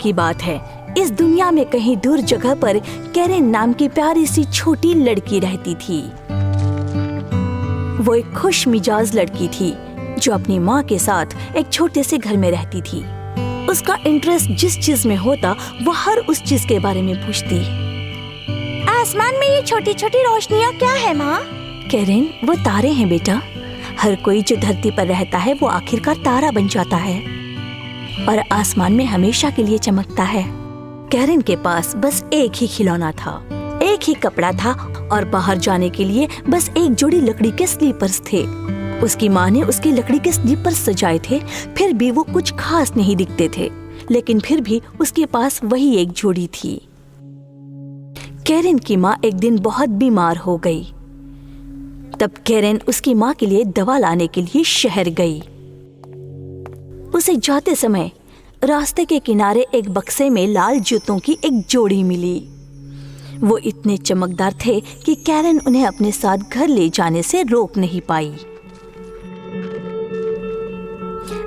की बात है, इस दुनिया में कहीं दूर जगह पर कैरेन नाम की प्यारी सी छोटी लड़की रहती थी। वो एक खुश मिजाज लड़की थी जो अपनी माँ के साथ एक छोटे से घर में रहती थी। उसका इंटरेस्ट जिस चीज में होता वो हर उस चीज के बारे में पूछती। आसमान में ये छोटी छोटी रोशनियाँ क्या है माँ? कैरेन, वो तारे हैं बेटा। हर कोई जो धरती पर रहता है वो आखिरकार तारा बन जाता है और आसमान में हमेशा के लिए चमकता है। कैरेन के पास बस एक ही खिलौना था, एक ही कपड़ा था और बाहर जाने के लिए बस एक जोड़ी लकड़ी के स्लीपर्स थे। उसकी माँ ने उसके लकड़ी के स्लीपर्स सजाए थे, फिर भी वो कुछ खास नहीं दिखते थे, लेकिन फिर भी उसके पास वही एक जोड़ी थी। कैरेन की माँ एक दिन बहुत बीमार हो गई। तब कैरेन उसकी माँ के लिए दवा लाने के लिए शहर गई। उसे जाते समय रास्ते के किनारे एक बक्से में लाल जूतों की एक जोड़ी मिली। वो इतने चमकदार थे कि कैरेन उन्हें अपने साथ घर ले जाने से रोक नहीं पाई।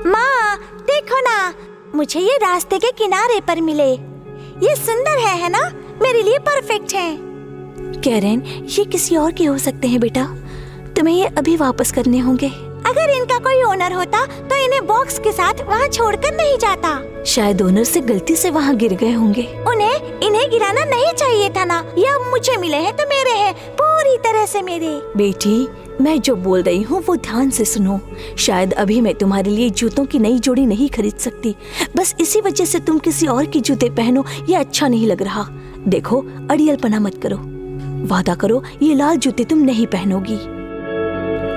माँ देखो ना, मुझे ये रास्ते के किनारे पर मिले। ये सुंदर है ना? मेरे लिए परफेक्ट है। कैरेन, ये किसी और के हो सकते हैं बेटा, तुम्हें ये अभी वापस करने होंगे। अगर इनका कोई ओनर होता तो इन्हें बॉक्स के साथ वहाँ छोड़कर नहीं जाता। शायद ओनर से गलती से वहाँ गिर गए होंगे। इन्हें गिराना नहीं चाहिए था ना। ये अब मुझे मिले हैं तो मेरे हैं, पूरी तरह से मेरे। बेटी, मैं जो बोल रही हूँ वो ध्यान से सुनो। शायद अभी मैं तुम्हारे लिए जूतों की नई जोड़ी नहीं खरीद सकती, बस इसी वजह से तुम किसी और की जूते पहनो, ये अच्छा नहीं लग रहा। देखो, अड़ियलपना मत करो, वादा करो ये लाल जूते तुम नहीं पहनोगी।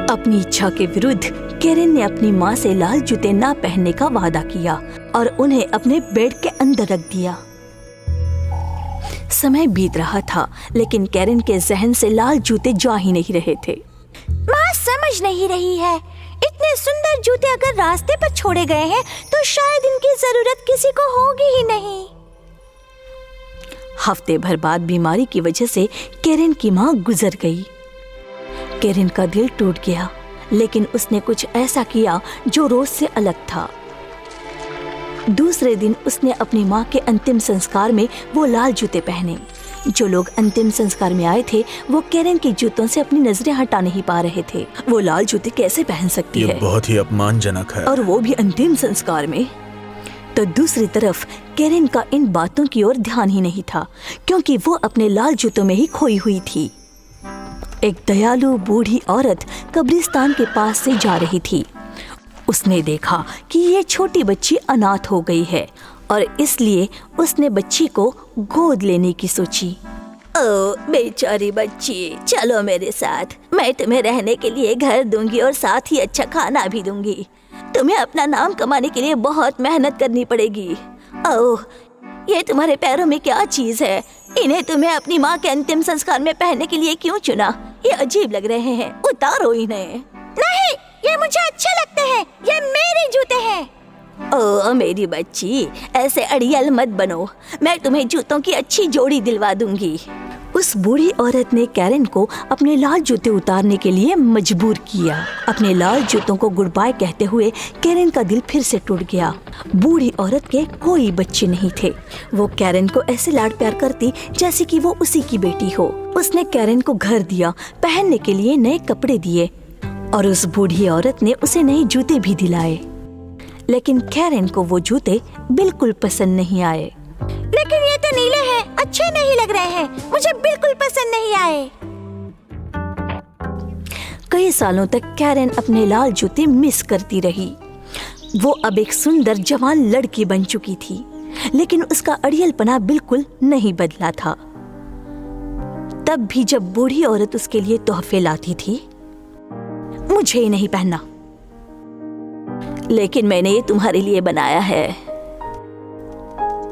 अपनी इच्छा के विरुद्ध कैरेन ने अपनी माँ से लाल जूते ना पहनने का वादा किया और उन्हें अपने बेड के अंदर रख दिया। समय बीत रहा था, लेकिन कैरेन के जहन से लाल जूते जा ही नहीं रहे थे। माँ समझ नहीं रही है। इतने सुंदर जूते अगर रास्ते पर छोड़े गए हैं तो शायद इनकी जरूरत किसी को होगी ही नहीं। हफ्ते भर बाद बीमारी की वजह से कैरेन की माँ गुजर गई। कैरेन का दिल टूट गया, लेकिन उसने कुछ ऐसा किया जो रोज से अलग था। दूसरे दिन उसने अपनी माँ के अंतिम संस्कार में वो लाल जूते पहने। जो लोग अंतिम संस्कार में आए थे वो कैरेन के जूतों से अपनी नजरें हटा नहीं पा रहे थे। वो लाल जूते कैसे पहन सकती है? ये बहुत ही अपमानजनक है। और वो भी अंतिम संस्कार में। तो दूसरी तरफ कैरेन का इन बातों की ओर ध्यान ही नहीं था, क्योंकि वो अपने लाल जूतों में ही खोई हुई थी। एक दयालु बूढ़ी औरत कब्रिस्तान के पास से जा रही थी। उसने देखा कि ये छोटी बच्ची अनाथ हो गई है और इसलिए उसने बच्ची को गोद लेने की सोची। ओ बेचारी बच्ची, चलो मेरे साथ, मैं तुम्हें रहने के लिए घर दूंगी और साथ ही अच्छा खाना भी दूंगी। तुम्हें अपना नाम कमाने के लिए बहुत मेहनत करनी पड़ेगी। ओह, ये तुम्हारे पैरों में क्या चीज है? इन्हें तुम्हें अपनी माँ के अंतिम संस्कार में पहनने के लिए क्यों चुना? ये अजीब लग रहे हैं, उतारो इन्हें। नहीं, ये मुझे अच्छे लगते हैं, ये मेरे जूते हैं। ओह मेरी बच्ची, ऐसे अड़ियल मत बनो, मैं तुम्हें जूतों की अच्छी जोड़ी दिलवा दूंगी। उस बूढ़ी औरत ने कैरेन को अपने लाल जूते उतारने के लिए मजबूर किया। अपने लाल जूतों को गुड बाय कहते हुए कैरेन का दिल फिर से टूट गया। बूढ़ी औरत के कोई बच्चे नहीं थे। वो कैरेन को ऐसे लाड प्यार करती जैसे कि वो उसी की बेटी हो। उसने कैरेन को घर दिया, पहनने के लिए नए कपड़े दिए और उस बूढ़ी औरत ने उसे नए जूते भी दिलाए। लेकिन कैरेन को वो जूते बिल्कुल पसंद नहीं आए। लेकिन ये तो नीले हैं, अच्छे नहीं लग रहे हैं, मुझे बिल्कुल पसंद नहीं आए। कई सालों तक कैरेन अपने लाल जूते मिस करती रही। वो अब एक सुंदर जवान लड़की बन चुकी थी, लेकिन उसका अड़ियलपना बिल्कुल नहीं बदला था। तब भी जब बूढ़ी औरत उसके लिए तोहफे लाती थी, मुझे ये नहीं पहनना, लेकिन मैंने ये तुम्हारे लिए बनाया है,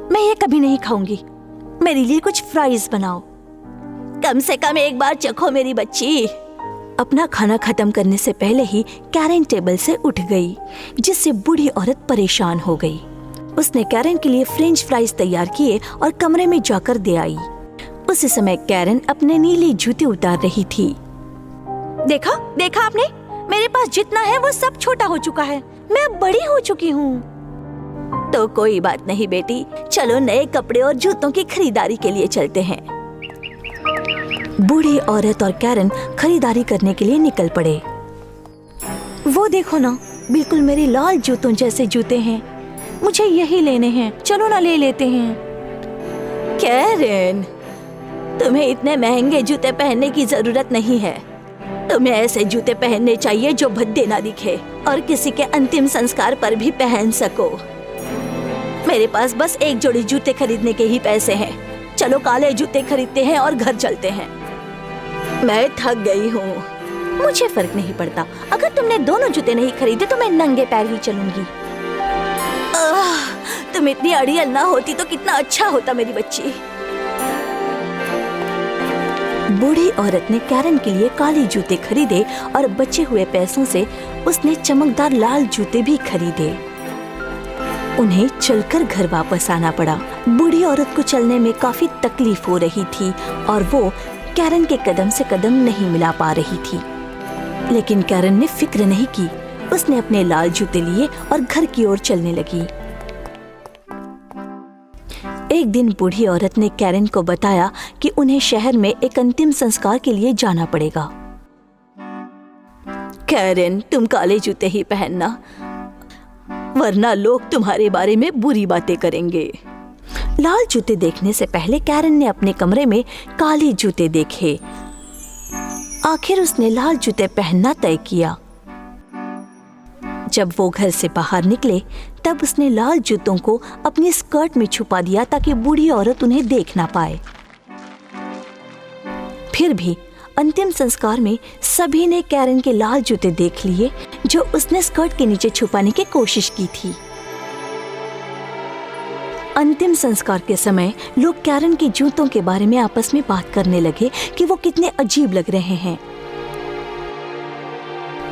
मैं ये कभी नहीं खाऊंगी, मेरे लिए कुछ फ्राइज बनाओ, कम से कम एक बार चखो मेरी बच्ची। अपना खाना खत्म करने से पहले ही कैरेन टेबल से उठ गई, जिससे बूढ़ी औरत परेशान हो गई। उसने कैरेन के लिए फ्रेंच फ्राइज तैयार किए और कमरे में जाकर दे आई। उसी समय कैरेन अपने नीले जूते उतार रही थी। देखा देखा आपने, मेरे पास जितना है वो सब छोटा हो चुका है, मैं अब बड़ी हो चुकी हूँ। तो कोई बात नहीं बेटी, चलो नए कपड़े और जूतों की खरीदारी के लिए चलते हैं। बूढ़ी औरत और कैरन खरीदारी करने के लिए निकल पड़े। वो देखो ना, बिल्कुल मेरे लाल जूतों जैसे जूते हैं, मुझे यही लेने हैं, चलो ना ले लेते हैं। कैरन, तुम्हें इतने महंगे जूते पहनने की जरूरत नहीं है। तुम्हें ऐसे जूते पहनने चाहिए जो भद्दे ना दिखे और किसी के अंतिम संस्कार पर भी पहन सको। मेरे पास बस एक जोड़ी जूते खरीदने के ही पैसे हैं। चलो काले जूते खरीदते हैं और घर चलते हैं। मैं थक गई हूँ। मुझे फर्क नहीं पड़ता, अगर तुमने दोनों जूते नहीं खरीदे तो मैं नंगे पैर ही चलूंगी। तुम इतनी अड़ियल ना होती तो कितना अच्छा होता मेरी बच्ची। बूढ़ी औरत ने कैरन के लिए काले जूते खरीदे और बचे हुए पैसों से उसने चमकदार लाल जूते भी खरीदे। उन्हें चलकर घर वापस आना पड़ा। बूढ़ी औरत को चलने में काफी तकलीफ हो रही थी और वो कैरन के कदम से कदम नहीं मिला पा रही थी। लेकिन कैरन ने फिक्र नहीं की। उसने अपने लाल जूते लिए और घर की ओर चलने लगी। एक दिन बूढ़ी औरत ने कैरन को बताया कि उन्हें शहर में एक अंतिम संस्कार के लिए जाना पड़ेगा। कैरन, तुम काले जूते ही पहनना, वरना लोग तुम्हारे बारे में बुरी बातें करेंगे। लाल जूते देखने से पहले कैरन ने अपने कमरे में काले जूते देखे। आखिर उसने लाल जूते पहनना तय किया। जब वो घर से बाहर निकले तब उसने लाल जूतों को अपनी स्कर्ट में छुपा दिया ताकि बूढ़ी औरत उन्हें देख ना पाए। फिर भी अंतिम संस्कार में सभी ने कैरन के लाल जूते देख लिए जो उसने स्कर्ट के नीचे छुपाने की कोशिश की थी। अंतिम संस्कार के समय लोग कैरन के जूतों के बारे में आपस में बात करने लगे कि वो कितने अजीब लग रहे हैं।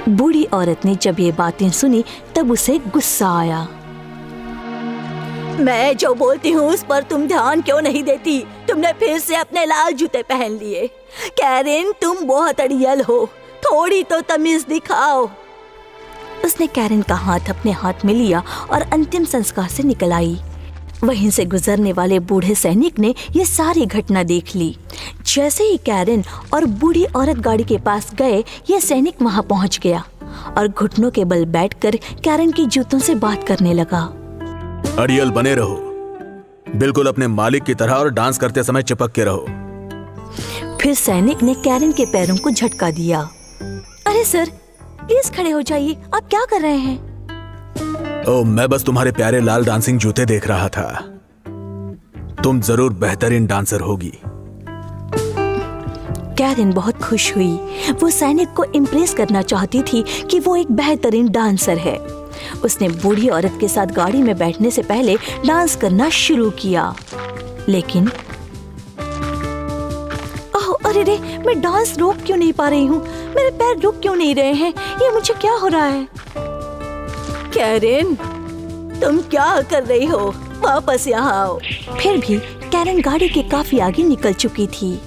बूढ़ी औरत ने जब ये बातें सुनी तब उसे गुस्सा आया। मैं जो बोलती हूँ उस पर तुम ध्यान क्यों नहीं देती? तुमने फिर से अपने लाल जूते पहन लिए। कैरन, तुम बहुत अड़ियल हो, थोड़ी तो तमीज दिखाओ। उसने कैरन का हाथ अपने हाथ में लिया और अंतिम संस्कार से निकल आई। वहीं से गुजरने वाले बूढ़े सैनिक ने ये सारी घटना देख ली। जैसे ही कैरन और बूढ़ी औरत गाड़ी के पास गए, ये सैनिक वहां पहुंच गया और घुटनों के बल बैठकर कैरन के जूतों से बात करने लगा। अड़ियल बने रहो, बिल्कुल अपने मालिक की तरह, और डांस करते समय चिपक के रहो। फिर सैनिक ने कैरन के पैरों को झटका दिया। अरे सर, प्लीज खड़े हो जाइए, आप क्या कर रहे हैं? ओह, मैं बस तुम्हारे प्यारे लाल डांसिंग जूते देख रहा था। तुम जरूर बेहतरीन डांसर होगी। कैरन बहुत खुश हुई। वो सैनिक को इम्प्रेस करना चाहती थी कि वो एक बेहतरीन डांसर है। उसने बूढ़ी औरत के साथ गाड़ी में बैठने से पहले डांस करना शुरू किया। लेकिन ओह, अरे रे, मैं डांस रोक क्यों नहीं पा रही हूँ? मेरे पैर रुक क्यों नहीं रहे हैं? ये मुझे क्या हो रहा है? कैरन, तुम क्या कर रही हो? वापस यहाँ आओ। फिर भी कैरन गाड़ी के काफी आगे निकल चुकी थी।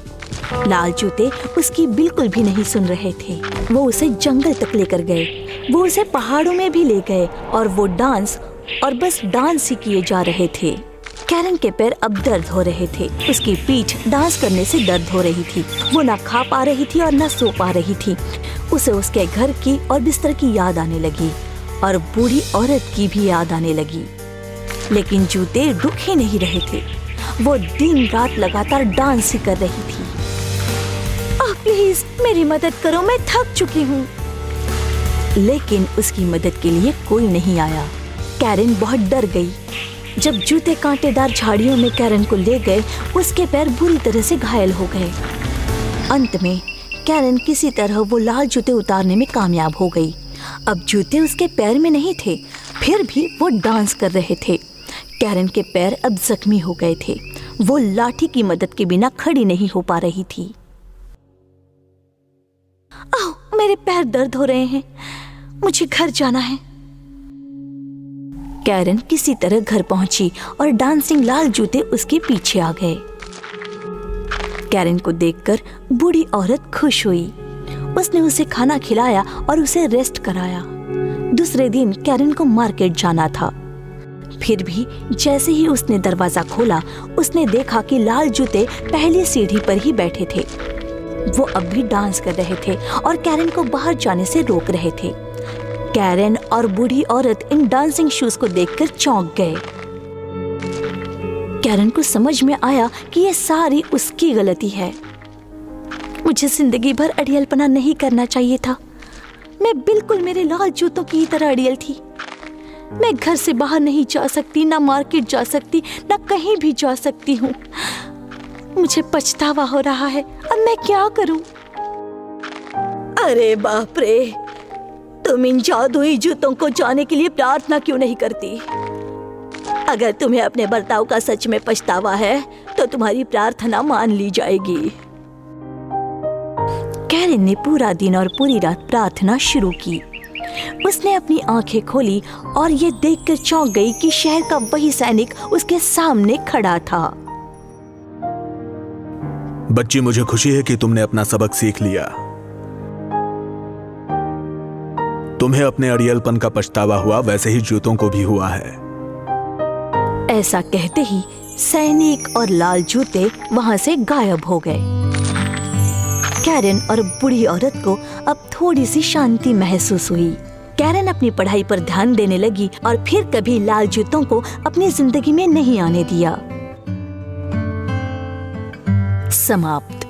लाल जूते उसकी बिल्कुल भी नहीं सुन रहे थे। वो उसे जंगल तक लेकर गए, वो उसे पहाड़ों में भी ले गए और वो डांस और बस डांस ही किए जा रहे थे। कैरन के पैर अब दर्द हो रहे थे। उसकी पीठ डांस करने से दर्द हो रही थी। वो ना खा पा रही थी और ना सो पा रही थी। उसे उसके घर की और बिस्तर की याद आने लगी और बूढ़ी औरत की भी याद आने लगी। लेकिन जूते रुक ही नहीं रहे थे। वो दिन रात लगातार डांस ही कर रही थी। प्लीज मेरी मदद करो, मैं थक चुकी हूँ। लेकिन उसकी मदद के लिए कोई नहीं आया। कैरन बहुत डर गई। जब जूते कांटेदार झाड़ियों में कैरन को ले गए, उसके पैर बुरी तरह से घायल हो गए। अंत में कैरन किसी तरह वो लाल जूते उतारने में कामयाब हो गई। अब जूते उसके पैर में नहीं थे, फिर भी वो डांस कर रहे थे। कैरन के पैर अब जख्मी हो गए थे। वो लाठी की मदद के बिना खड़ी नहीं हो पा रही थी। मेरे पैर दर्द हो रहे हैं, मुझे घर जाना है। कैरन किसी तरह घर पहुंची और डांसिंग लाल जूते उसके पीछे आ गए। कैरन को देखकर बूढ़ी औरत खुश हुई। उसने उसे खाना खिलाया और उसे रेस्ट कराया। दूसरे दिन कैरन को मार्केट जाना था। फिर भी जैसे ही उसने दरवाजा खोला, उसने देखा कि लाल जूते पहली सीढ़ी पर ही बैठे थे। वो अब भी डांस कर रहे थे और कैरन को बाहर जाने से रोक रहे थे। कैरन और बूढ़ी औरत इन डांसिंग शूज को देखकर चौंक गए। कैरन को समझ में आया कि ये सारी उसकी गलती है। मुझे जिंदगी भर अड़ियलपना नहीं करना चाहिए था। मैं बिल्कुल मेरे लाल जूतों की तरह अड़ियल थी। मैं घर से बाहर नहीं जा सकती, ना मार्केट जा सकती, ना कहीं भी जा सकती हूँ। मुझे पछतावा हो रहा है। अब मैं क्या करूं? अरे बाप रे, तुम इन जादुई जूतों को जाने के लिए प्रार्थना क्यों नहीं करती? अगर तुम्हें अपने बर्ताव का सच में पछतावा है तो तुम्हारी प्रार्थना मान ली जाएगी। कैरन ने पूरा दिन और पूरी रात प्रार्थना शुरू की। उसने अपनी आंखें खोली और ये देखकर चौंक गई कि शहर का वही सैनिक उसके सामने खड़ा था। बच्ची, मुझे खुशी है कि तुमने अपना सबक सीख लिया। तुम्हें अपने अड़ियलपन का पछतावा हुआ, वैसे ही जूतों को भी हुआ है। ऐसा कहते ही सैनिक और लाल जूते वहां से गायब हो गए। कैरन और बूढ़ी औरत को अब थोड़ी सी शांति महसूस हुई। कैरन अपनी पढ़ाई पर ध्यान देने लगी और फिर कभी लाल जूतों को अपनी जिंदगी में नहीं आने दिया। समाप्त।